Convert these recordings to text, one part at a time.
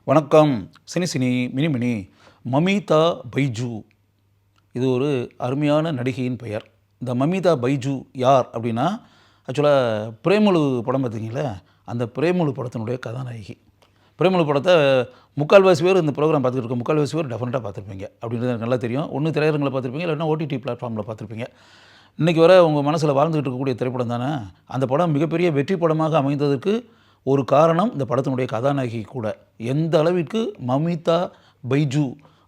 வணக்கம். சினி சினி மினி மினி. மமிதா பைஜு இது ஒரு அருமையான நடிகையின் பெயர். இந்த மமிதா பைஜு யார் அப்படின்னா, ஆக்சுவலாக பிரேமலு படம் பார்த்தீங்களா, அந்த பிரேமலு படத்தினுடைய கதாநாயகி. பிரேமலு படத்தை முக்கால்வாசி பேர் இந்த ப்ரோக்ராம் பார்த்துக்கிட்டு இருக்க முக்கால்வாசி பேர் டெஃபினட்டாக பார்த்துருப்பீங்க அப்படின்றது எனக்கு நல்லா தெரியும். ஒன்று திரையரங்கில் பார்த்துருப்பீங்க, இல்லைன்னா ஓடிடி பிளாட்ஃபார்மில் பார்த்துருப்பீங்க. இன்றைக்கி வர உங்கள் மனசில் வாழ்ந்துகிட்டு இருக்கக்கூடிய திரைப்படம் தானே. அந்த படம் மிகப்பெரிய வெற்றி படமாக அமைந்ததற்கு ஒரு காரணம் இந்த படத்தினுடைய கதாநாயகி கூட. எந்த அளவிற்கு மமிதா பைஜு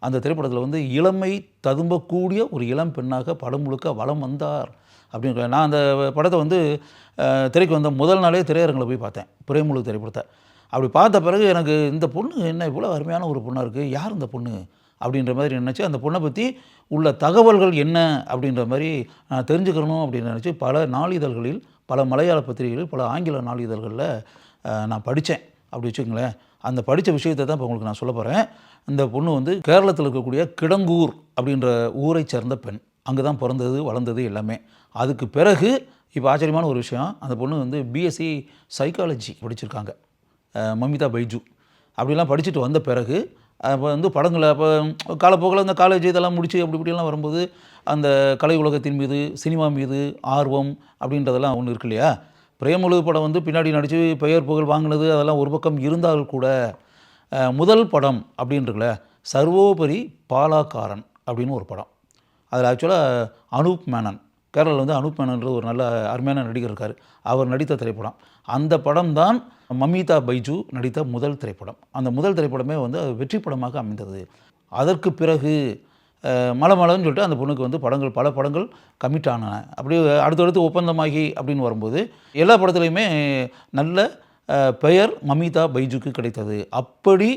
அந்த திரைப்படத்தில் இளமை ததும்பக்கூடிய ஒரு இளம் பெண்ணாக படம் முழுக்க வலம் வந்தார் அப்படின்ற. நான் அந்த படத்தை திரைக்கு வந்த முதல் நாளே திரையரங்கில் போய் பார்த்தேன், பிரேமலு திரைப்படத்தை. அப்படி பார்த்த பிறகு எனக்கு இந்த பொண்ணு என்ன இவ்வளோ அருமையான ஒரு பொண்ணாக இருக்குது, யார் இந்த பொண்ணு அப்படின்ற மாதிரி நினச்சி, அந்த பொண்ணை பற்றி உள்ள தகவல்கள் என்ன அப்படின்ற மாதிரி நான் தெரிஞ்சுக்கணும் அப்படின்னு நினச்சி பல நாளிதழ்களில், பல மலையாள பத்திரிகைகளில், பல ஆங்கில நாளிதழ்களில் நான் படித்தேன். அப்படி வச்சுக்கோங்களேன். அந்த படித்த விஷயத்தை தான் இப்போ உங்களுக்கு நான் சொல்ல போகிறேன். இந்த பொண்ணு கேரளத்தில் இருக்கக்கூடிய கிடங்கூர் அப்படின்ற ஊரை சேர்ந்த பெண். அங்கே தான் பிறந்தது வளர்ந்தது எல்லாமே. அதுக்கு பிறகு இப்போ ஆச்சரியமான ஒரு விஷயம், அந்த பொண்ணு பிஎஸ்சி சைக்காலஜி படிச்சிருக்காங்க, மமிதா பைஜு. அப்படிலாம் படிச்சுட்டு வந்த பிறகு அப்போ படங்களை அப்போ காலப்போக்கில் இந்த காலேஜ் இதெல்லாம் முடித்து அப்படி இப்படிலாம் வரும்போது அந்த கலை உலகத்தின் மீது, சினிமா மீது ஆர்வம் அப்படின்றதெல்லாம் ஒன்று இருக்கு இல்லையா. பிரேமலு படம் பின்னாடி நடித்து பெயர் புகழ் வாங்கினது அதெல்லாம் ஒரு பக்கம் இருந்தால் கூட, முதல் படம் அப்படின்றல சர்வோபரி பாலாக்காரன் அப்படின்னு ஒரு படம். அதில் ஆக்சுவலாக அனூப் மேனன், கேரளாவில் அனூப் மேனன்ற ஒரு நல்ல அருமையான நடிகர் இருக்கார், அவர் நடித்த திரைப்படம். அந்த படம் தான் மமிதா பைஜு நடித்த முதல் திரைப்படம். அந்த முதல் திரைப்படமே வெற்றி படமாக அமைந்தது. அதற்கு பிறகு மலமலன்னு சொல்லிட்டு அந்த பொண்ணுக்கு படங்கள், பல படங்கள் கமிட் ஆன. அப்படி அடுத்தடுத்து ஒப்பந்தமாகி அப்படின்னு வரும்போது எல்லா படத்துலையுமே நல்ல பெயர் மமிதா பைஜுக்கு கிடைத்தது. அப்படி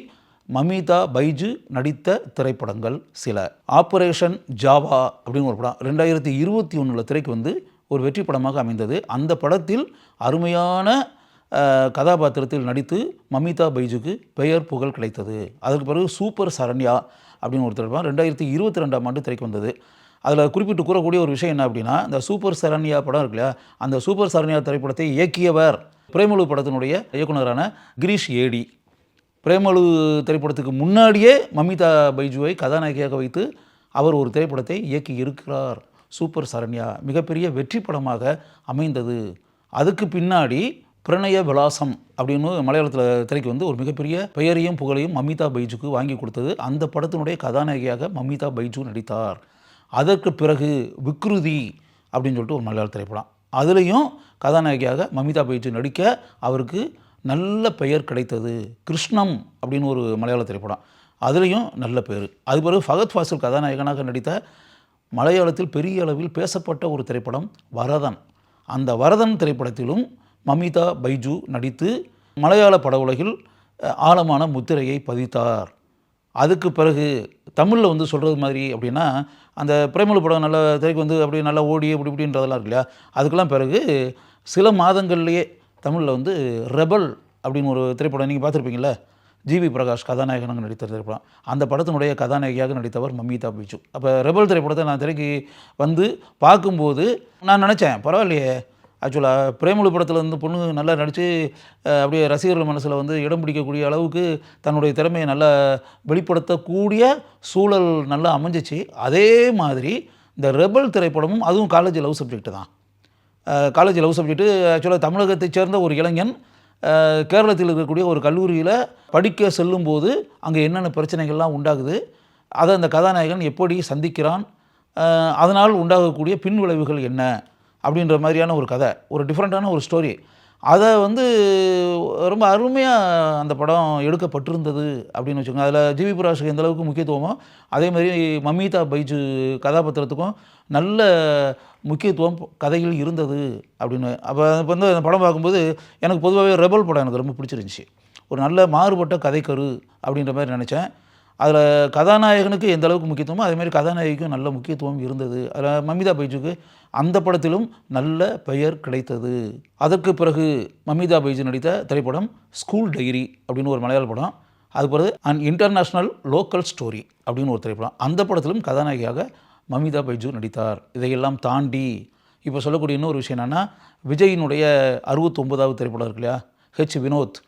மமிதா பைஜு நடித்த திரைப்படங்கள் சில. ஆப்ரேஷன் ஜாவா அப்படின்னு ஒரு படம் 2021 திரைக்கு ஒரு வெற்றி படமாக அமைந்தது. அந்த படத்தில் அருமையான கதாபாத்திரத்தில் நடித்து மமிதா பைஜுக்கு பெயர் புகழ் கிடைத்தது. அதற்கு பிறகு சூப்பர் சரண்யா அப்படின்னு ஒரு திரைப்படம் 2022 திரைக்கு வந்தது. அதில் குறிப்பிட்டு கூறக்கூடிய ஒரு விஷயம் என்ன அப்படின்னா, இந்த சூப்பர் சரண்யா படம் இருக்கு இல்லையா, அந்த சூப்பர் சரண்யா திரைப்படத்தை இயக்கியவர் பிரேமலு படத்தினுடைய இயக்குனரான கிரீஷ் ஏடி. பிரேமலு திரைப்படத்துக்கு முன்னாடியே மமிதா பைஜுவை கதாநாயகியாக வைத்து அவர் ஒரு திரைப்படத்தை இயக்கி இருக்கிறார். சூப்பர் சரண்யா மிகப்பெரிய வெற்றி படமாக அமைந்தது. அதுக்கு பின்னாடி பிரணய விலாசம் அப்படின்னு மலையாளத்தில் திரைக்கு ஒரு மிகப்பெரிய பெயரையும் புகழையும் மமிதா பைஜுக்கு வாங்கி கொடுத்தது. அந்த படத்தினுடைய கதாநாயகியாக மமிதா பைஜு நடித்தார். அதற்கு பிறகு விக்ருதி அப்படின்னு சொல்லிட்டு ஒரு மலையாள திரைப்படம், அதுலேயும் கதாநாயகியாக மமிதா பைஜு நடிக்க அவருக்கு நல்ல பெயர் கிடைத்தது. கிருஷ்ணம் அப்படின்னு ஒரு மலையாள திரைப்படம், அதுலேயும் நல்ல பேர். அது பிறகு ஃபகத் ஃபாசில் கதாநாயகனாக நடித்த மலையாளத்தில் பெரிய அளவில் பேசப்பட்ட ஒரு திரைப்படம் வரதன். அந்த வரதன் திரைப்படத்திலும் மமிதா பைஜு நடித்து மலையாள பட உலகில் ஆழமான முத்திரையை பதித்தார். அதுக்கு பிறகு தமிழில் சொல்கிறது மாதிரி அப்படின்னா, அந்த பிரேமலு படம் நல்ல திரைக்கு அப்படி நல்லா ஓடி அப்படி இப்படின்றதெல்லாம் இருக்கு இல்லையா, அதுக்கெல்லாம் பிறகு சில மாதங்கள்லேயே தமிழில் ரெபல் அப்படின்னு ஒரு திரைப்படம் நீங்கள் பார்த்துருப்பீங்களே, ஜிவி பிரகாஷ் கதாநாயகனாக நடித்த திரைப்படம். அந்த படத்தினுடைய கதாநாயகியாக நடித்தவர் மமிதா பைஜு. அப்போ ரெபல் திரைப்படத்தை நான் திரைக்கு பார்க்கும்போது நான் நினச்சேன், பரவாயில்லையே, ஆக்சுவலாக பிரேமலு படத்தில் பொண்ணு நல்லா நடித்து அப்படியே ரசிகர்கள் மனசில் இடம் பிடிக்கக்கூடிய அளவுக்கு தன்னுடைய திறமையை நல்லா வெளிப்படுத்தக்கூடிய சூழல் நல்லா அமைஞ்சிச்சு. அதே மாதிரி இந்த ரெபல் திரைப்படமும் அதுவும் காலேஜ் லவ் சப்ஜெக்ட் தான். College love subject. ஆக்சுவலாக தமிழகத்தைச் சேர்ந்த ஒரு இளைஞன் கேரளத்தில் இருக்கக்கூடிய ஒரு கல்லூரியில் படிக்க செல்லும்போது அங்கே என்னென்ன பிரச்சனைகள்லாம் உண்டாகுது, அதை அந்த கதாநாயகன் எப்படி சந்திக்கிறான், அதனால் உண்டாகக்கூடிய பின் விளைவுகள் என்ன அப்படின்ற மாதிரியான ஒரு கதை, ஒரு டிஃப்ரெண்ட்டான ஒரு ஸ்டோரி. அதை ரொம்ப அருமையாக அந்த படம் எடுக்கப்பட்டிருந்தது அப்படின்னு வச்சுக்கோங்க. அதில் ஜிவி பிரகாஷுக்கு எந்த அளவுக்கு முக்கியத்துவமோ அதே மாதிரி மமிதா பைஜு கதாபாத்திரத்துக்கும் நல்ல முக்கியத்துவம் கதையில் இருந்தது அப்படின்னு. அப்போ இப்போ அந்த படம் பார்க்கும்போது எனக்கு பொதுவாகவே ரெபல் படம் எனக்கு ரொம்ப பிடிச்சிருந்துச்சி. ஒரு நல்ல மாறுபட்ட கதைக்கரு அப்படின்ற மாதிரி நினச்சேன். அதில் கதாநாயகனுக்கு எந்த அளவுக்கு முக்கியத்துவமோ அதேமாதிரி கதாநாயகிக்கும் நல்ல முக்கியத்துவம் இருந்தது. அதில் மமிதா பைஜுக்கு அந்த படத்திலும் நல்ல பெயர் கிடைத்தது. அதற்கு பிறகு மமிதா பைஜு நடித்த திரைப்படம் ஸ்கூல் டைரி அப்படின்னு ஒரு மலையாள படம். அது பிறகு அண்ட் இன்டர்நேஷ்னல் லோக்கல் ஸ்டோரி அப்படின்னு ஒரு திரைப்படம். அந்த படத்திலும் கதாநாயகியாக மமிதா பைஜு நடித்தார். இதையெல்லாம் தாண்டி இப்போ சொல்லக்கூடிய இன்னொரு விஷயம் என்னென்னா, விஜயினுடைய 69வது திரைப்படம் இருக்கு இல்லையா, வினோத்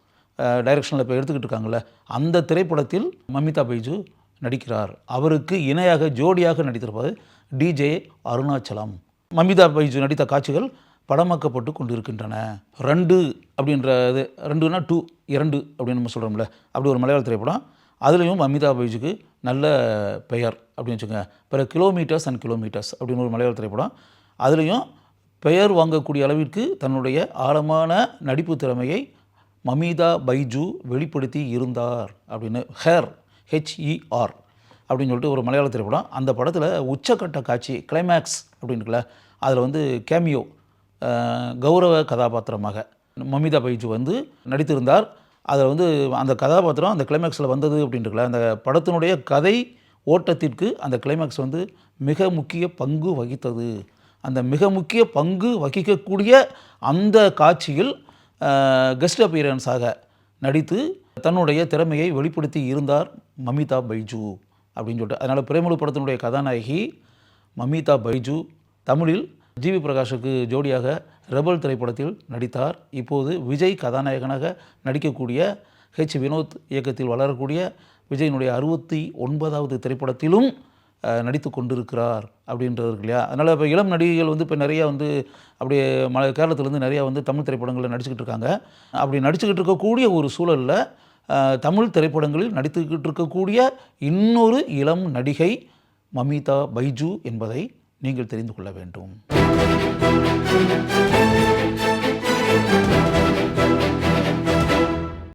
டைரக்ஷனில் இப்போ எடுத்துக்கிட்டு இருக்காங்கல்ல, அந்த திரைப்படத்தில் மமிதா பைஜு நடிக்கிறார். அவருக்கு இணையாக ஜோடியாக நடித்திருப்பது டிஜே அருணாச்சலம். மமிதா பைஜு நடித்த காட்சிகள் படமாக்கப்பட்டு கொண்டிருக்கின்றன. 2 அப்படின்றது 2னா 2 2 அப்படின்னு நம்ம சொல்கிறோம்ல, அப்படி ஒரு மலையாள திரைப்படம். அதுலேயும் மமிதா பைஜுக்கு நல்ல பெயர் அப்படின்னு வச்சுக்கோங்க. பிறகு கிலோமீட்டர்ஸ் அண்ட் கிலோமீட்டர்ஸ் அப்படின்னு ஒரு மலையாள திரைப்படம். அதுலேயும் பெயர் வாங்கக்கூடிய அளவிற்கு தன்னுடைய ஆழமான நடிப்பு திறமையை மமிதா பைஜு வெளிப்படுத்தி இருந்தார் அப்படின்னு HER அப்படின்னு சொல்லிட்டு ஒரு மலையாள திரைப்படம். அந்த படத்தில் உச்சக்கட்ட காட்சி கிளைமேக்ஸ் அப்படின்னுக்குல, அதில் வந்து கேமியோ கௌரவ கதாபாத்திரமாக மமிதா பைஜு வந்து நடித்திருந்தார். அதில் வந்து அந்த கதாபாத்திரம் அந்த கிளைமேக்ஸில் வந்தது அப்படின்ட்டுருக்கல, அந்த படத்தினுடைய கதை ஓட்டத்திற்கு அந்த கிளைமேக்ஸ் வந்து மிக முக்கிய பங்கு வகித்தது. அந்த மிக முக்கிய பங்கு வகிக்கக்கூடிய அந்த காட்சியில் கெஸ்ட் அப்பியரன்ஸாக நடித்து தன்னுடைய திறமையை வெளிப்படுத்தி இருந்தார் மமிதா பைஜு அப்படின்னு சொல்லிட்டு. அதனால் பிரேமலு படத்தினுடைய கதாநாயகி மமிதா பைஜு தமிழில் ஜிவி பிரகாஷுக்கு ஜோடியாக ரெபல் திரைப்படத்தில் நடித்தார். இப்போது விஜய் கதாநாயகனாக நடிக்கக்கூடிய வினோத் இயக்கத்தில் வளரக்கூடிய விஜயினுடைய 69வது திரைப்படத்திலும் நடித்து கொண்டிருக்கிறார் அப்படின்றது இருக்கு இல்லையா. அதனால் இப்போ இளம் நடிகைகள் வந்து இப்போ நிறையா வந்து அப்படியே கேரளத்துலேருந்து நிறையா வந்து தமிழ் திரைப்படங்களில் நடிச்சுக்கிட்டு இருக்காங்க. அப்படி நடிச்சுக்கிட்டு இருக்கக்கூடிய ஒரு சூழலில் தமிழ் திரைப்படங்களில் நடித்துக்கிட்டு இருக்கக்கூடிய இன்னொரு இளம் நடிகை மமிதா பைஜு என்பதை நீங்கள் தெரிந்து கொள்ள வேண்டும்.